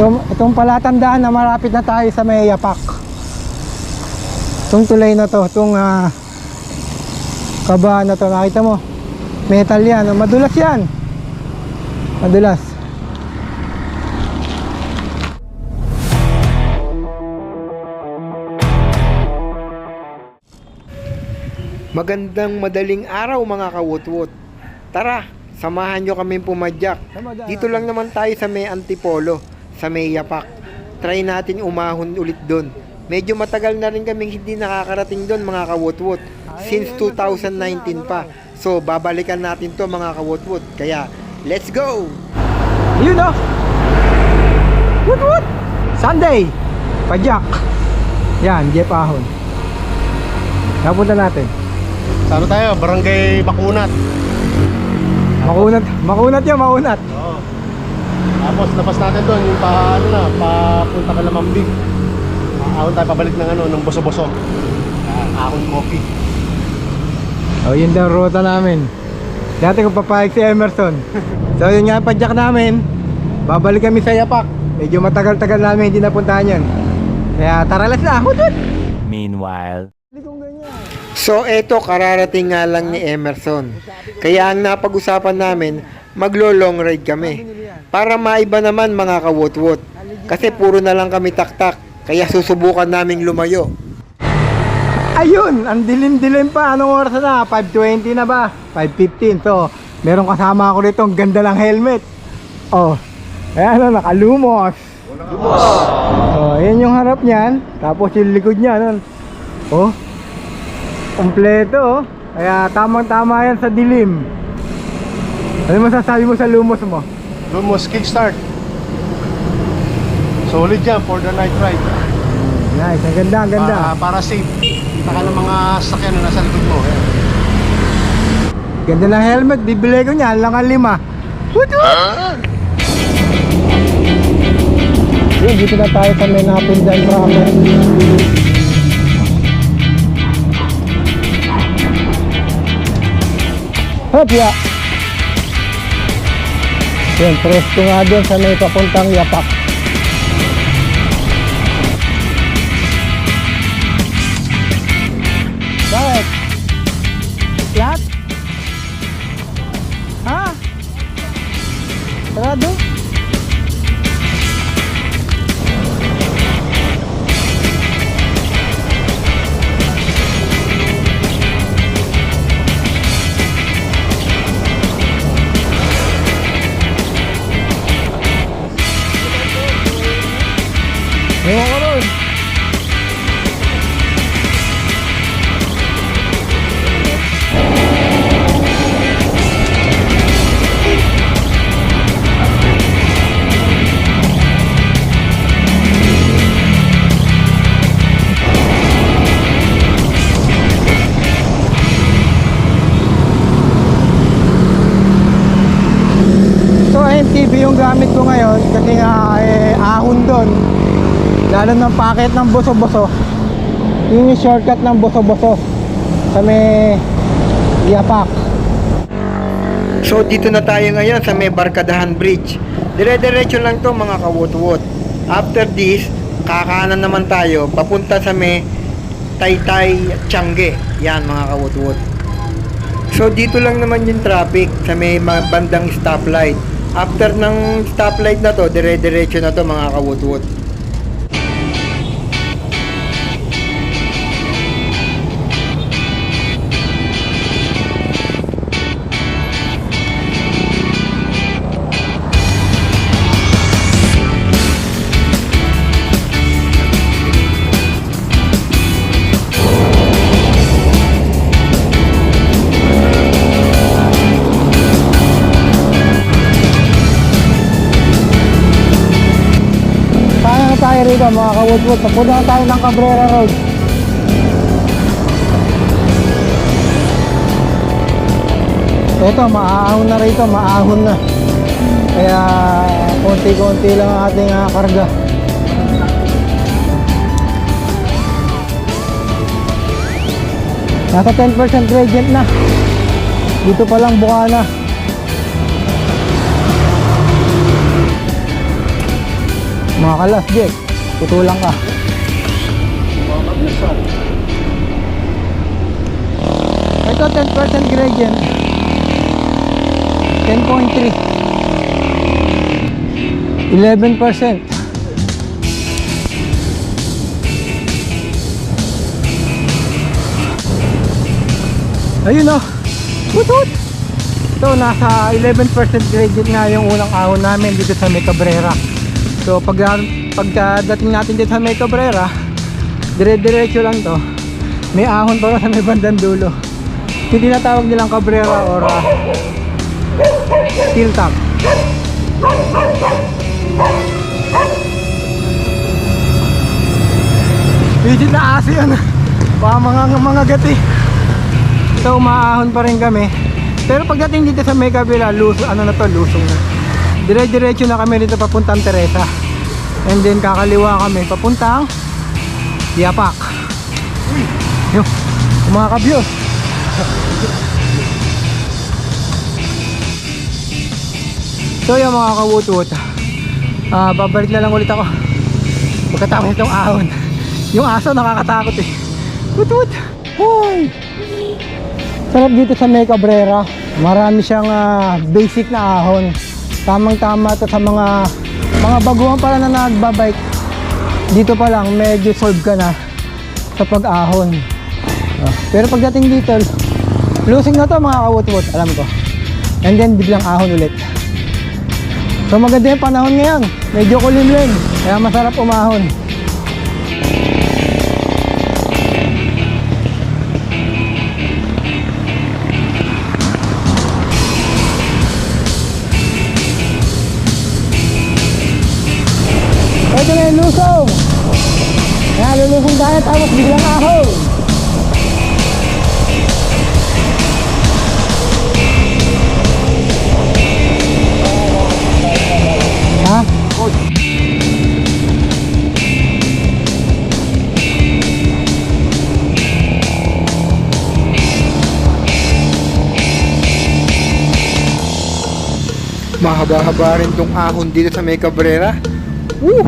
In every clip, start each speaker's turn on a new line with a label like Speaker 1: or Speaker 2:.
Speaker 1: Itong palatandaan na malapit na tayo sa may Yapak. Itong tulay na to, itong kabahan na to, nakita mo? Metal yan, madulas yan. Madulas.
Speaker 2: Magandang madaling araw mga kawutwot. Tara, samahan nyo kami pumadyak. Dito lang naman tayo sa may Antipolo, sa may Yapak. Try natin umahon ulit doon. Medyo matagal na rin kaming hindi nakakarating doon mga kawutwot. Since 2019 pa. So babalikan natin to mga kawutwot. Kaya let's go!
Speaker 1: Yun o! Woot! Sunday! Padyak! Yan, Jeep Ahon. Napunta natin.
Speaker 3: Saan tayo? Barangay Bakunat.
Speaker 1: Makunat yan, makunat.
Speaker 3: Oo. Tapos labas natin doon yung papunta ka Lamambig. Ahon tayo pabalik ng Boso-Boso. Ahon Coffee.
Speaker 1: Oh, yun daw ruta namin. Dati ko papayag si Emerson. So yun nga padyak namin. Babalik kami sa Yapak. Medyo matagal-tagal namin hindi napuntahan yan. Kaya tara, let's na. Hudud!
Speaker 4: Meanwhile,
Speaker 2: So eto, kararating nga lang ni Emerson. Kaya ang napag-usapan namin, maglo-long ride kami. Para maiba naman mga kawutwot. Kasi puro na lang kami taktak. Kaya susubukan naming lumayo.
Speaker 1: Ayun, ang dilim-dilim pa. Anong oras na? 5:20 na ba? 5:15. So, meron kasama ako rito. Ang ganda ng helmet. Oh, ayan, nakalumos. Oh, ayan yung harap niyan. Tapos yung likod niya. Ano? Oh, kompleto. Oh. Kaya tamang-tama yan sa dilim. Ano masasabi mo sa lumos mo?
Speaker 3: Lumos kickstart. Solid yan for the night ride.
Speaker 1: Nice, ang ganda, ang ganda.
Speaker 3: Para safe. Kita ka ng mga sakyan na nasa likod mo. Ayan.
Speaker 1: Ganda ng helmet, bibili ko niya, lang ang 5. Yun, dito na tayo sa may napindan ramen. Hop, ya. Yun, presto nga doon sa may papuntang Yapak. Bakit? Flat? Ha? Sarado? Ewan ko ron. So NTV yung gamit ko ngayon kasi nga ahon doon. Lalo ng packet ng Boso-Boso. Yung shortcut ng Boso-Boso sa may Yapak.
Speaker 2: So dito na tayo ngayon sa may Barkadahan Bridge. Dire-diretso lang to mga kawutwot. After this, kakanan naman tayo papunta sa may Taytay Tiangge. Yan mga kawutwot. So dito lang naman yung traffic sa may bandang stoplight. After ng stoplight na to, dire-diretso na to mga kawutwot.
Speaker 1: Tayo rito mga kawutwot, papunta na tayo ng Cabrera Road. Ito, maahon na rito, maahon na. Kaya konti-konti lang ang ating karga. Nasa 10% gradient na. Dito pa lang buka na. Mga kalas, Jack. Putulang ka. Ito, 10% gradient. 10.3. 11%. Ayun o. Putut! So, nasa 11% gradient nga yung unang ahon namin dito sa May Cabrera. So, pagdating natin dito sa May Cabrera, dire-diretso lang to. May ahon pa sa may bandang dulo. Hindi na tawag nilang Cabrera or hilltop. Legit na aso yun. Baka mga gati. So umaahon pa rin kami. Pero pagdating dito sa May Cabrera, lusong na. Dire-diretso na kami dito papuntang Teresa. And then kakaliwa kami papuntang Yapak. Yung mga kabyos. So yung mga kawut-wut, babalik na lang ulit ako pagkatapos itong ahon. Yung aso nakakatakot eh. Wut-wut. Hoy! Sarap dito sa May Cabrera. Marami siyang basic na ahon. Tamang-tama to sa mga baguhan pala na nagbabike. Dito pa lang medyo solve ka na sa pag-ahon. Pero pagdating dito, losing na to mga kawut-wut, alam ko. And then biglang ahon ulit. So maganda yung panahon ngayon. Medyo kulimlim, kaya masarap umahon. Ito na yung lusong. Kaya lulusong tayo tapos biglang ahon. Ha?
Speaker 2: Mahaba-haba rin tong ahon dito sa May Cabrera. Woo!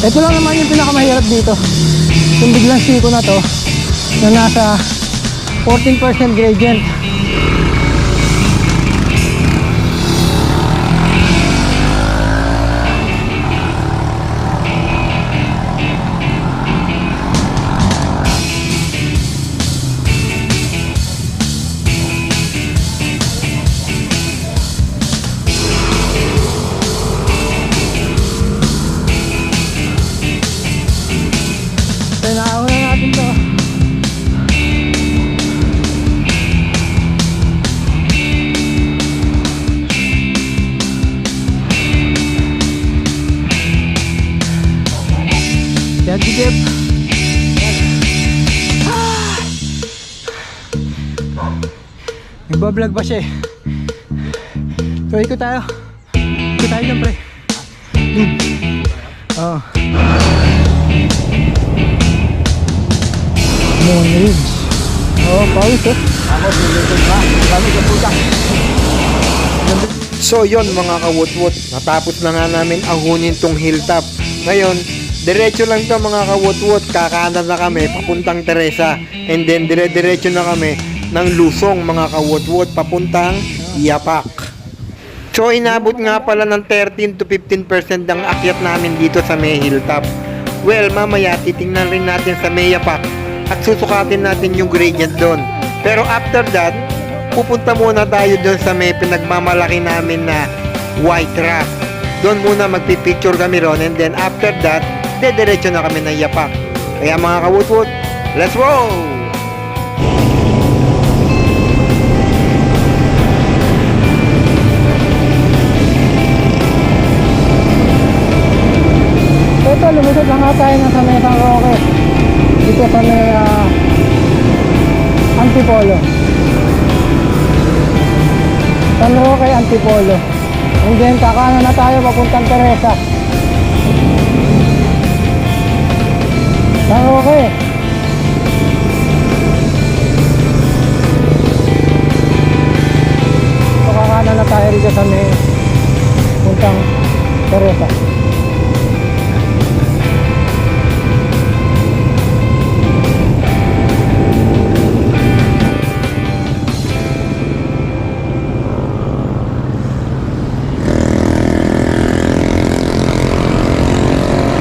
Speaker 1: Ito lang naman yung pinakamahirap dito. Yung biglang siko na to na nasa 14% gradient. Naahon na natin to. Yan si Jeff. Nagbablog pa siya eh. So ikot tayo. Ikot tayo dyan pre. Oo. Moon Ridge. Oh, pawis eh.
Speaker 2: So yon mga kawut-wut, natapos na nga namin ahunin tong hilltop. Ngayon, diretso lang to mga kawut-wut, kakanan na kami papuntang Teresa. And then dire-diretso na kami ng lusong mga kawut-wut papuntang Yapak. So inabot nga pala ng 13 to 15% ang akyat namin dito sa May Hilltop. Well, mamaya titingnan rin natin sa May Yapak at susukatin natin yung gradient doon. Pero after that, pupunta muna tayo doon sa may pinagmamalaki namin na White Rock. Doon muna magpipicture kami ron, and then after that, dediretso na kami ng Yapak. Kaya mga kawut-wut, let's roll!
Speaker 1: Ito, lumusot lang nga tayo ng sa may San Roque. Dito sa may Antipolo. San Roque, Antipolo. And then kakanan na tayo papuntang Teresa. Okay. So kakanan na tayo rito sa may puntang Teresa.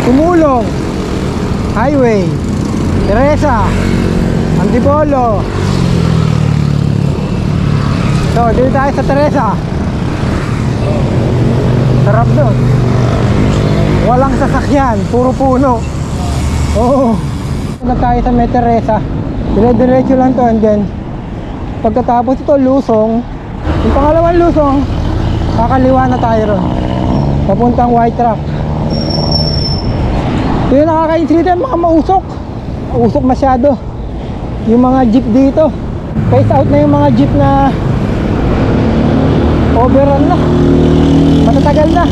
Speaker 1: Tumulong Highway Teresa Antipolo. So dito tayo sa Teresa. Sarap doon, walang sasakyan, puro puno. Oo. Na tayo sa may Teresa, dire-diretso lang to. And then pagkatapos ito lusong, yung pangalawang lusong, kakaliwa na tayo ron papuntang White Rock. Ito yung nakaka-intriga, mga mausok. Usok masyado yung mga jeep dito. Phase out na yung mga jeep na overrun na, matatagal na.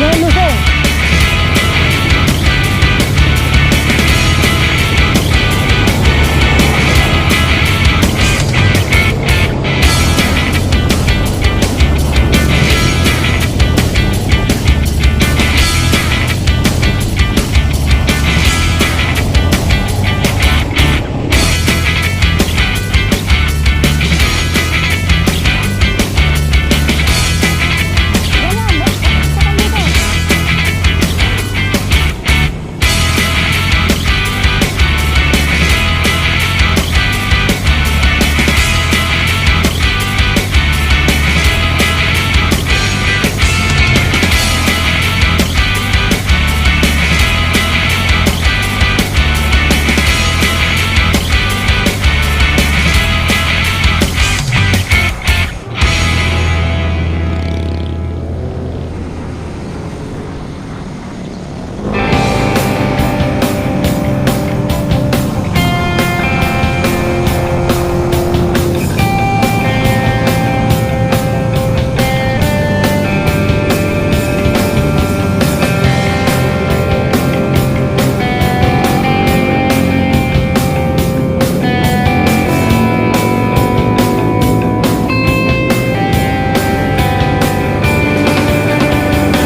Speaker 1: Lusong.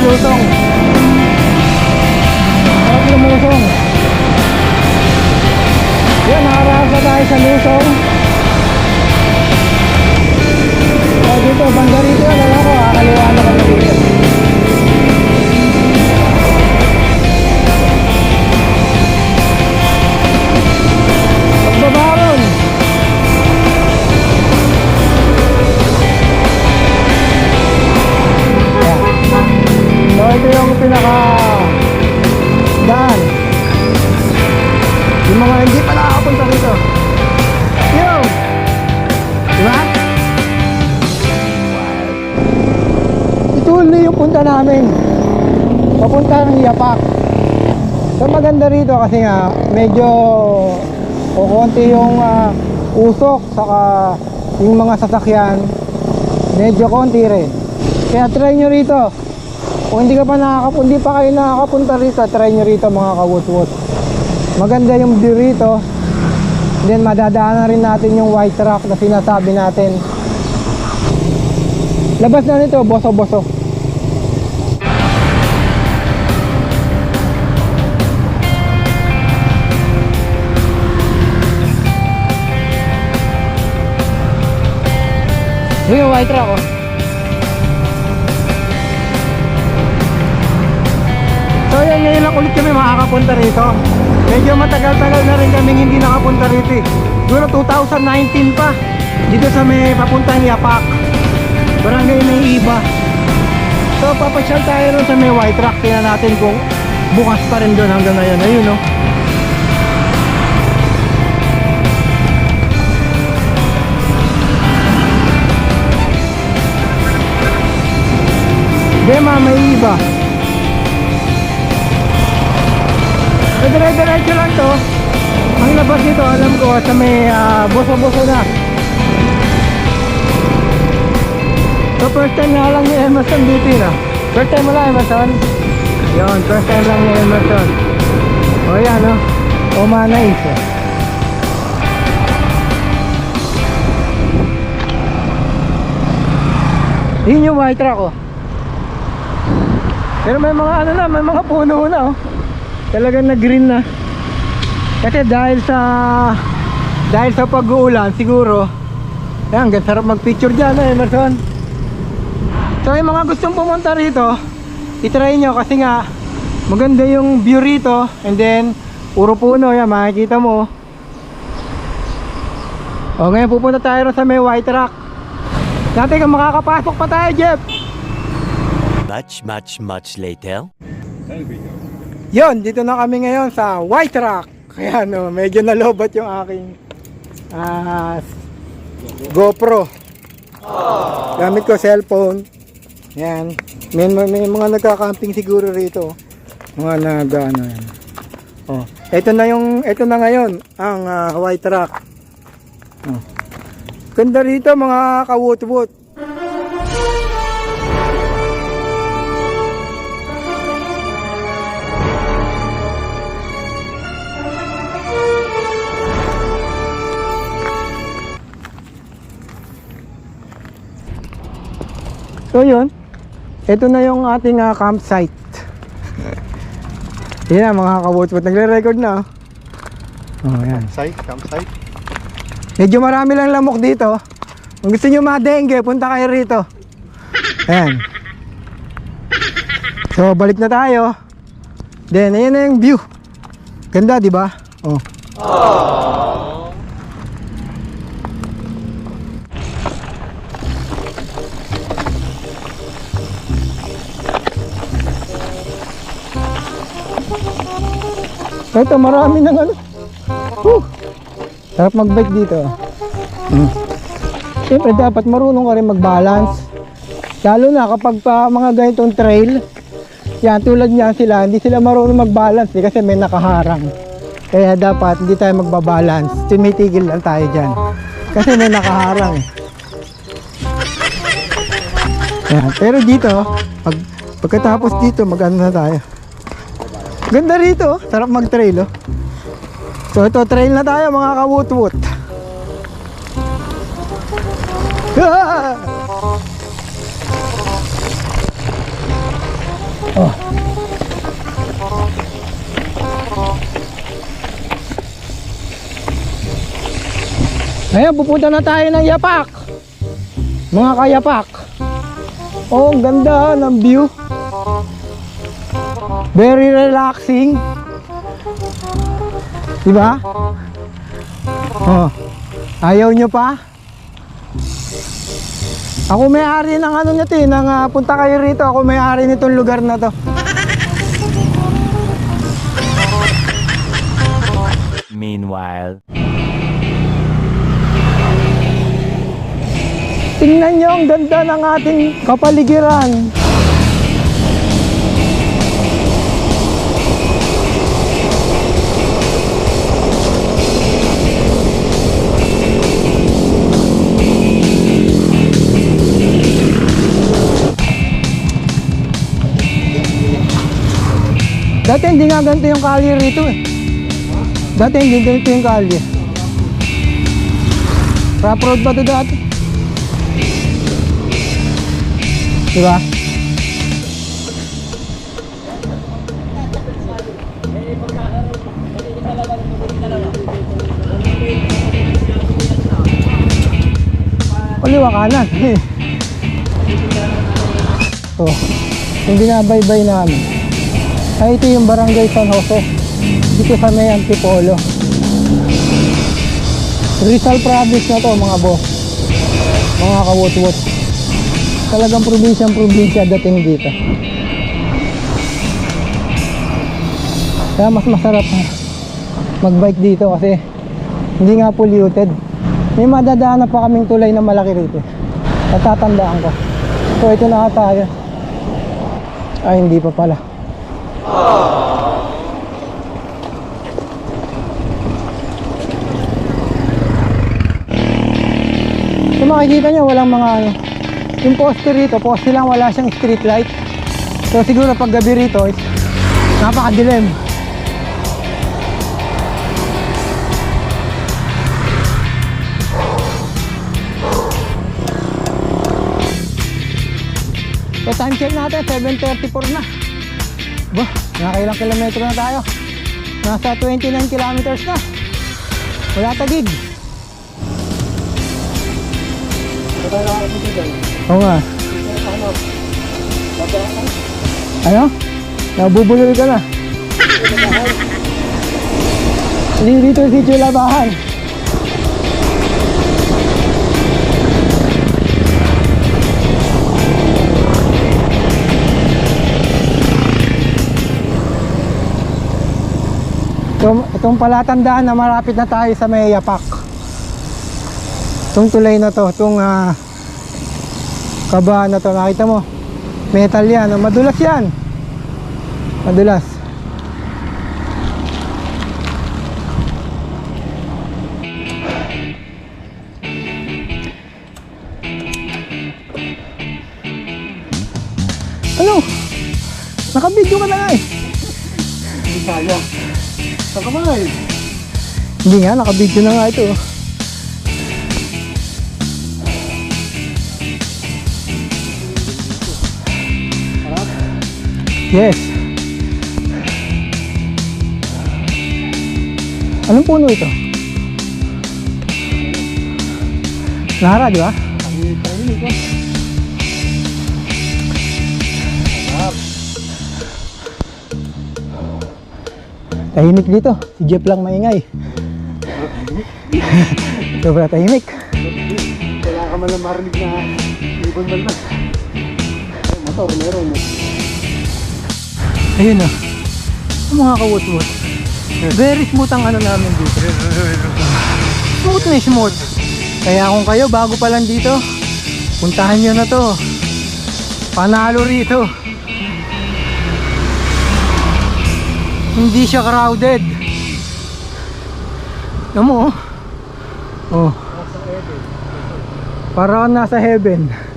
Speaker 1: Lusong. Sarap lumusong. Yan, nakaraan na tayo sa lusong. So dito, banda rito, alam ko, kakaliwa na kami dito. Pagbaba ron. So ito yung pinaka daan, yung mga hindi pa nakakapunta rito. Yo! Diba? Ito ulit yung punta namin, papunta ng Yapak. So maganda rito kasi nga medyo konti yung usok, saka yung mga sasakyan medyo konti rin. Kaya try nyo rito. Kung hindi pa kayo nakakapunta rito, try nyo rito mga kawutwot. Maganda yung view rito. Then madadaanan rin natin yung White Rock na sinasabi natin. Labas na nito, boso-boso. Yung White Rock, oh. So yan, ngayon lang ulit kami makakapunta rito. Medyo matagal-tagal na rin kaming hindi nakapunta rito eh. Siguro 2019 pa. Dito sa may papuntang Yapak, barangay may iba. So papasyal tayo rin sa may White Rock. Tingnan natin kung bukas pa rin doon hanggang ngayon. Ayun, no. Dema, may iba. So, dire-diretso lang to. Ang labas nito, alam ko, sa may boso-boso na. So, first time nga lang ni Emerson dito na. First time mo lang, Emerson? Yun, first time lang ni Emerson. O yan, no? O manais. Yun yung white rock, oh. Pero may mga ano na, may mga puno na, oh. Talagang nag-green na. Kasi dahil sa pag-uulan siguro. Ayan, sarap mag-picture dyan, Emerson. So yung mga gustong pumunta rito, itry nyo kasi nga maganda yung view rito. And then puro puno, yan makikita mo. O ngayon pupunta tayo sa may white rock. Dati kung makakapasok pa tayo, Jeff.
Speaker 4: Much later.
Speaker 1: Yon, dito na kami ngayon sa white rock. Kaya no, medyo nalobat yung aking GoPro. Gamit ko cellphone. Yan. May mga nagka-camping siguro rito. Mga nag-ano yan. Oh, ito na ngayon ang white rock. Oh. Ganda rito mga kawut-wut. So yun, ito na yung ating campsite. Yan mga kawut-wut, nagre-record na. Oh, yan.
Speaker 3: Campsite.
Speaker 1: Medyo marami lang lamok dito. Kung gusto nyo madengge, punta kayo rito. Ayan. So balik na tayo. Then ayan na yung view. Ganda, di ba? Oh. Ito marami ng ano. Sarap mag-bike dito. Siyempre dapat marunong ka rin mag-balance. Lalo na kapag pa mga ganitong trail. Yan, tulad niyan sila, hindi sila marunong mag-balance kasi may nakaharang. Kaya dapat hindi tayo magbabalance. Tumitigil lang tayo dyan. Kasi may nakaharang. Yan, pero dito, pagkatapos dito, mag-ano na tayo. Ganda rito, sarap mag-trail, oh. So ito, trail na tayo mga kawut-wut. Ah! Oh. Ayan, pupunta na tayo ng Yapak. Mga kayapak. Oh, ang ganda ng view. Very relaxing. Diba? Oh. Ayaw nyo pa? Ako may-ari ng ano nito eh, punta kayo rito, ako may-ari nitong lugar na to.
Speaker 4: Meanwhile,
Speaker 1: tingnan nyo ang ganda ng ating kapaligiran. Dati hindi nga ganito yung kalye rito eh. Dati hindi ganito yung kalye. Rough road ba ito dati? Diba? Kaliwa kanan. Oh, yung binabaybay namin. Ay, ito yung Barangay San Jose. Dito sa may Antipolo. Rizal Province na to mga boss. Mga kawut-wut. Talagang probinsya dating dito. Kaya mas masarap mag-bike dito kasi hindi nga polluted. May madadaanan pa kaming tulay na malaki rito. Natatandaan ko. So ito na tayo. Ay, hindi pa pala. Kung makikita nyo, walang mga ano. Yung poste rito, poste lang, wala siyang street light. So siguro pag gabi rito is napakadilim. So time check natin, 7:34 na. Bah, nakailang kilometro na tayo. Nasa 29 kilometers na. Wala tagig. Oo nga. Ano? Nabubulol ka na. Hindi dito si Chulabahan. Itong palatandaan na marapit na tayo sa may Yapak. Itong tulay na to, itong kabahan na to, nakita mo? Metal yan, madulas yan. Madulas. Ano? Nakabidyo ka na nga eh.
Speaker 3: Hindi kaya. Saan ka ba eh?
Speaker 1: Hindi nga, nakabidyo na nga ito. Yes. Anong puno ito? Nara, di ba?
Speaker 3: Tahimik ko.
Speaker 1: Tahimik dito. Si Jeff lang maingay. Sobra tahimik.
Speaker 3: Kaya ka man lang marinig na ibon man lang. Ay, motor, meron mo.
Speaker 1: Ayun o. Ang mga kawot-wot. Very smooth ang ano namin dito. Smooth na smooth. Kaya kung kayo bago pa lang dito, puntahan nyo na to. Panalo rito. Hindi siya crowded. Alam mo oh. Para kang nasa heaven.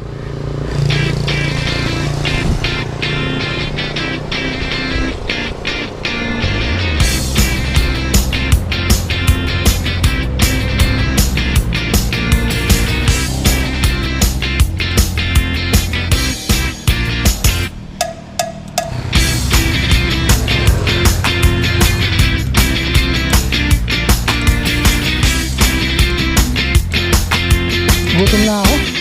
Speaker 1: Gutom na ako.